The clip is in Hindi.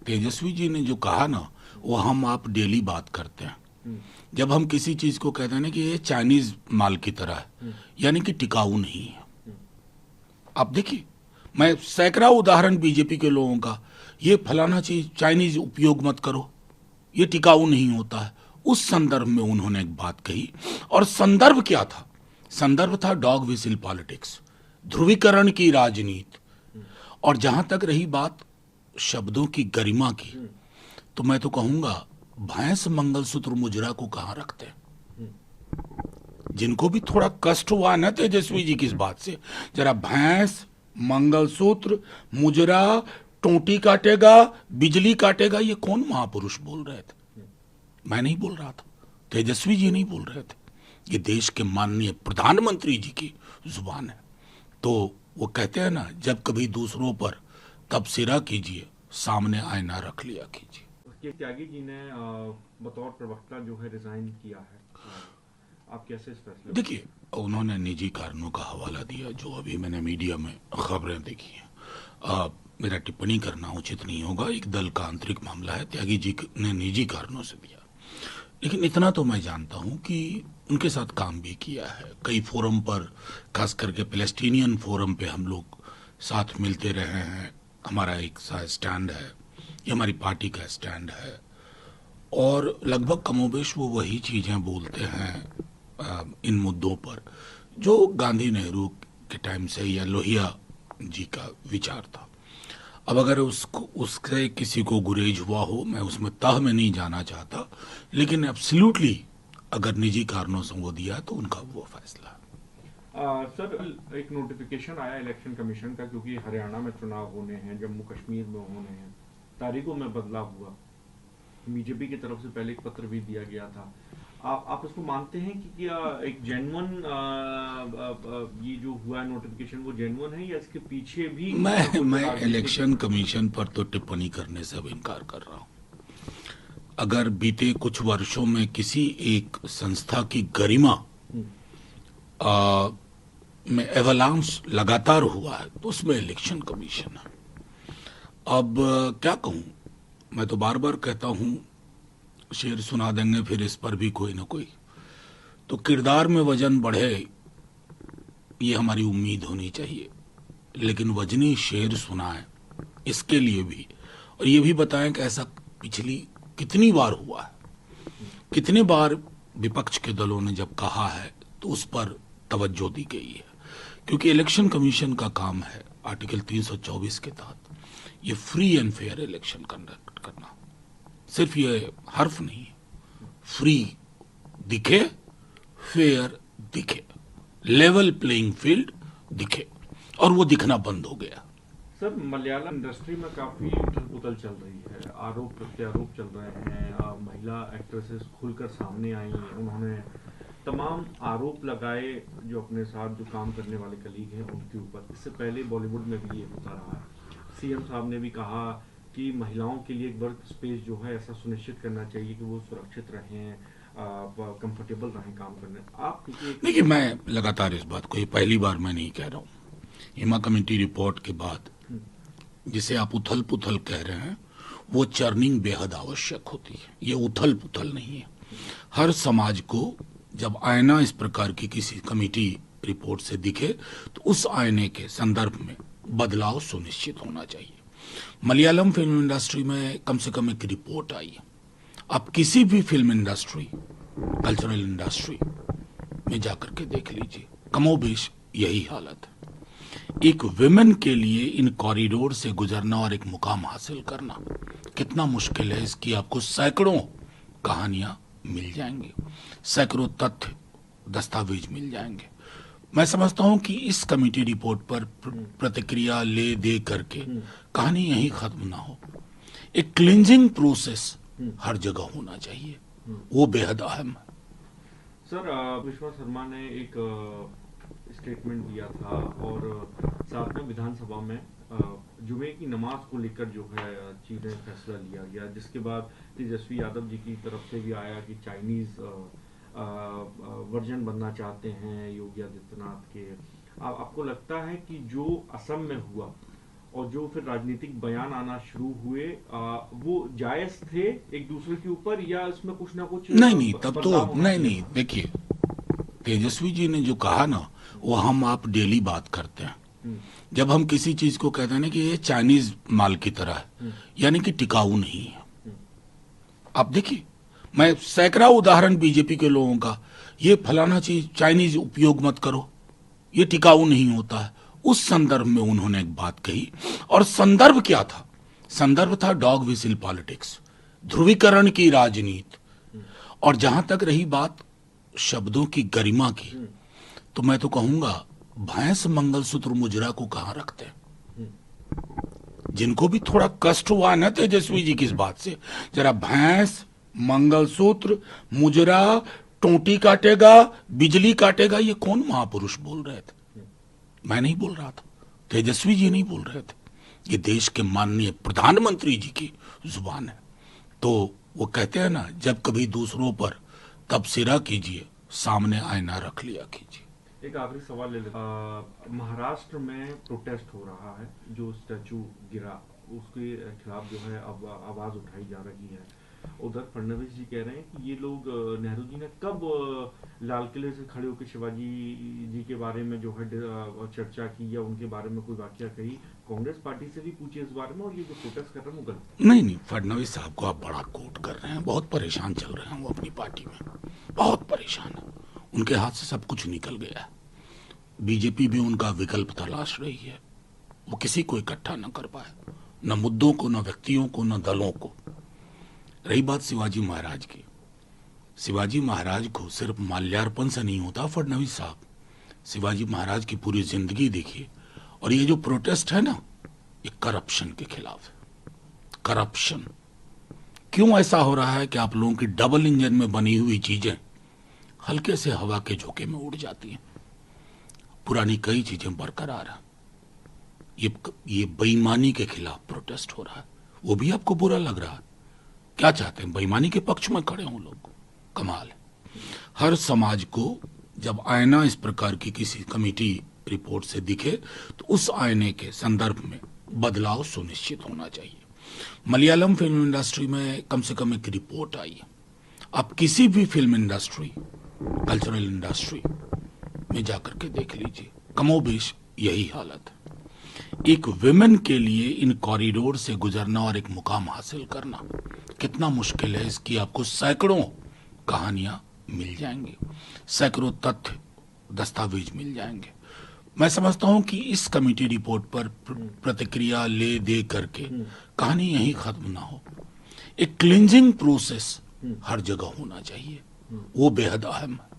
तेजस्वी जी ने जो कहा ना, वो हम आप डेली बात करते हैं। जब हम किसी चीज को कहते हैं ना कि ये चाइनीज माल की तरह है, यानी कि टिकाऊ नहीं है। आप देखिए, मैं सैकड़ा उदाहरण बीजेपी के लोगों का, ये फलाना चीज चाइनीज उपयोग मत करो, ये टिकाऊ नहीं होता है। उस संदर्भ में उन्होंने एक बात कही, और संदर्भ क्या था? संदर्भ था डॉग विसिल पॉलिटिक्स, ध्रुवीकरण की राजनीति। और जहां तक रही बात शब्दों की गरिमा की, तो मैं तो कहूंगा भैंस मंगलसूत्र मुजरा को कहां रखते हैं? जिनको भी थोड़ा कष्ट हुआ ना तेजस्वी जी की इस बात से, जरा भैंस मंगलसूत्र मुजरा, टोटी काटेगा, बिजली काटेगा, ये कौन महापुरुष बोल रहे थे? मैं नहीं बोल रहा था, तेजस्वी जी नहीं बोल रहे थे, ये देश के माननीय प्रधानमंत्री जी की जुबान है। तो वो कहते हैं ना, जब कभी दूसरों पर तबसरा कीजिए, सामने आईना रख लिया कीजिए। उसके त्यागी जी ने बतौर प्रवक्ता जो है रिजाइन किया है, आप कैसे इस फैसले? देखिए, उन्होंने निजी कारणों का हवाला दिया, जो अभी मैंने मीडिया में खबरें देखी हैं। मेरा टिप्पणी करना उचित नहीं होगा, एक दल का आंतरिक मामला है, त्यागी जी ने निजी कारणों से दिया। लेकिन इतना तो मैं जानता हूं कि उनके साथ काम भी किया है कई फोरम पर, खास करके पैलेस्टीनियन फोरम पे हम लोग साथ मिलते रहे हैं। हमारा एक सा स्टैंड है, ये हमारी पार्टी का स्टैंड है, और लगभग कमोबेश वो वही चीज़ें बोलते हैं इन मुद्दों पर जो गांधी नेहरू के टाइम से या लोहिया जी का विचार था। अब अगर उसको उससे किसी को गुरेज हुआ हो, मैं उसमें तह में नहीं जाना चाहता, लेकिन एब्सोल्युटली अगर निजी कारणों से वो दिया तो उनका वो फैसला है। सर, एक नोटिफिकेशन आया इलेक्शन कमीशन का, क्योंकि हरियाणा में चुनाव होने हैं, जम्मू कश्मीर में होने हैं, तारीखों में बदलाव हुआ। बीजेपी की तरफ से पहले एक पत्र भी दिया गया था। आप उसको मानते हैं कि क्या एक जेन्युइन ये जो हुआ नोटिफिकेशन वो जेन्युइन है, या इसके पीछे भी मैं इलेक्शन कमीशन पर तो टिप्पणी करने से अब इनकार कर रहा हूं। अगर बीते कुछ वर्षों में किसी एक संस्था की गरिमा में एवलांस लगातार हुआ है तो उसमें इलेक्शन कमीशन है। अब क्या कहूं, मैं तो बार बार कहता हूं, शेर सुना देंगे फिर इस पर भी कोई ना कोई, तो किरदार में वजन बढ़े ये हमारी उम्मीद होनी चाहिए, लेकिन वजनी शेर सुनाए इसके लिए भी, और ये भी बताएं कि ऐसा पिछली कितनी बार हुआ है, कितने बार विपक्ष के दलों ने जब कहा है तो उस पर तवज्जो दी गई है। क्योंकि इलेक्शन कमीशन का काम है आर्टिकल 324 के तहत ये free and fair election conduct करना। सिर्फ ये हर्फ नहीं है, फ्री दिखे, फेयर दिखे, लेवल प्लेइंग फील्ड दिखे, और वो दिखना बंद हो गया। सर, मलयालम इंडस्ट्री में काफी उथल पुथल चल रही है, आरोप प्रत्यारोप चल रहे हैं, महिला एक्ट्रेसेस खुलकर सामने आई हैं, उन्होंने तमाम आरोप लगाए जो अपने साथ जो काम करने वाले कलीग हैं उनके ऊपर। इससे पहले बॉलीवुड में भी ये होता रहा है। सीएम साहब ने भी कहा कि महिलाओं के लिए एक वर्क स्पेस जो है ऐसा सुनिश्चित करना चाहिए कि वो सुरक्षित रहें, कंफर्टेबल रहें काम करने। आप देखिए, मैं लगातार इस बात को, ये पहली बार मैं नहीं कह रहा हूँ, हिमा कमेटी रिपोर्ट के बाद जिसे आप उथल पुथल कह रहे हैं, वो चर्निंग बेहद आवश्यक होती है, ये उथल पुथल नहीं है। हर समाज को जब आईना इस प्रकार की किसी कमेटी रिपोर्ट से दिखे तो उस आईने के संदर्भ में बदलाव सुनिश्चित होना चाहिए। मलयालम फिल्म इंडस्ट्री में कम से कम एक रिपोर्ट आई है। आप किसी भी फिल्म इंडस्ट्री, कल्चरल इंडस्ट्री में जाकर के देख लीजिए, कमोबेश यही हालत है। एक विमेन के लिए इन कॉरिडोर से गुजरना और एक मुकाम हासिल करना कितना मुश्किल है, इसकी आपको सैकड़ों कहानियां मिल जाएंगी, सैकड़ों तथ्य दस्तावेज मिल जाएंगे। मैं समझता हूं कि इस कमेटी रिपोर्ट पर प्रतिक्रिया ले दे करके कहानी यहीं खत्म ना हो। एक क्लींजिंग प्रोसेस हर जगह होना चाहिए, वो बेहद अहम है। सर, विश्वा शर्मा ने एक स्टेटमेंट दिया था, और साथ में विधानसभा में जुमे की नमाज को लेकर जो है चीजें फैसला लिया गया, जिसके बाद तेजस्वी यादव जी की तरफ से भी आया कि चाइनीज वर्जन बनना चाहते हैं योगी आदित्यनाथ के। आपको लगता है कि जो असम में हुआ और जो फिर राजनीतिक बयान आना शुरू हुए वो जायज थे एक दूसरे के ऊपर, या इसमें कुछ ना कुछ नहीं तब तो बदलाव होना नहीं चाहिए? देखिए, तेजस्वी जी ने जो कहा ना, वो हम आप डेली बात करते हैं। जब हम किसी चीज को कहते हैं ना कि ये चाइनीज माल की तरह है, यानी कि टिकाऊ नहीं है। आप देखिए, मैं सैकड़ा उदाहरण बीजेपी के लोगों का, ये फलाना चीज चाइनीज उपयोग मत करो, ये टिकाऊ नहीं होता है। उस संदर्भ में उन्होंने एक बात कही, और संदर्भ क्या था? संदर्भ था डॉग विसिल पॉलिटिक्स, ध्रुवीकरण की राजनीति। और जहां तक रही बात शब्दों की गरिमा की, तो मैं तो कहूंगा भैंस मंगलसूत्र मुजरा को कहां रखते हैं? जिनको भी थोड़ा कष्ट हुआ ना तेजस्वी जी की इस बात से, जरा भैंस मंगलसूत्र मुजरा, टोंटी काटेगा, बिजली काटेगा, ये कौन महापुरुष बोल रहे थे? मैं नहीं बोल रहा था, तेजस्वी जी नहीं बोल रहे थे, ये देश के माननीय प्रधानमंत्री जी की जुबान है। तो वो कहते हैं ना, जब कभी दूसरों पर तबसरा कीजिए, सामने आईना रख लिया कीजिए। एक आखिरी सवाल ले लेते, महाराष्ट्र में प्रोटेस्ट हो रहा है, जो स्टैचू गिरा उसके खिलाफ जो है अब आवाज उठाई जा रही है। उधर फडणवीस जी कह रहे हैं कि ये लोग, नेहरू जी ने कब लाल किले से खड़े होकर शिवाजी जी के बारे में जो है चर्चा की, या उनके बारे में कोई वाकया कही? कांग्रेस पार्टी से भी पूछिए इस बारे में, और ये जो प्रोटेस्ट कर रहे हैं वो गलत। नहीं, फडणवीस साहब को आप बड़ा कोट कर रहे हैं, बहुत परेशान चल रहे हैं वो अपनी पार्टी में, बहुत परेशान है, उनके हाथ से सब कुछ निकल गया है। बीजेपी भी उनका विकल्प तलाश रही है, वो किसी को इकट्ठा न कर पाए, न मुद्दों को, न व्यक्तियों को, न दलों को। रही बात शिवाजी महाराज की, शिवाजी महाराज को सिर्फ माल्यार्पण से नहीं होता फडणवीस साहब, शिवाजी महाराज की पूरी जिंदगी देखिए। और ये जो प्रोटेस्ट है ना, ये करप्शन के खिलाफ है। करप्शन क्यों ऐसा हो रहा है कि आप लोगों की डबल इंजन में बनी हुई चीजें हल्के से हवा के झोंके में उड़ जाती हैं, पुरानी कई चीजें बरकरार है। ये बेईमानी के खिलाफ प्रोटेस्ट हो रहा है, वो भी आपको बुरा लग रहा है? क्या चाहते हैं, बेईमानी के पक्ष में खड़े हों लोग? कमाल है। हर समाज को जब आईना इस प्रकार की किसी कमेटी रिपोर्ट से दिखे, तो उस आईने के संदर्भ में बदलाव सुनिश्चित होना चाहिए। मलयालम फिल्म इंडस्ट्री में कम से कम एक रिपोर्ट आई है, आप किसी भी फिल्म इंडस्ट्री, कल्चरल इंडस्ट्री में जाकर के देख लीजिए, कमोबेश यही हालत है। एक विमेन के लिए इन कॉरिडोर से गुजरना और एक मुकाम हासिल करना कितना मुश्किल है, इसकी आपको सैकड़ों कहानियां मिल जाएंगी, सैकड़ों तथ्य दस्तावेज मिल जाएंगे। मैं समझता हूं कि इस कमेटी रिपोर्ट पर प्रतिक्रिया ले दे करके कहानी यही खत्म ना हो। एक क्लींजिंग प्रोसेस हर जगह होना चाहिए, वो बेहद अहम है।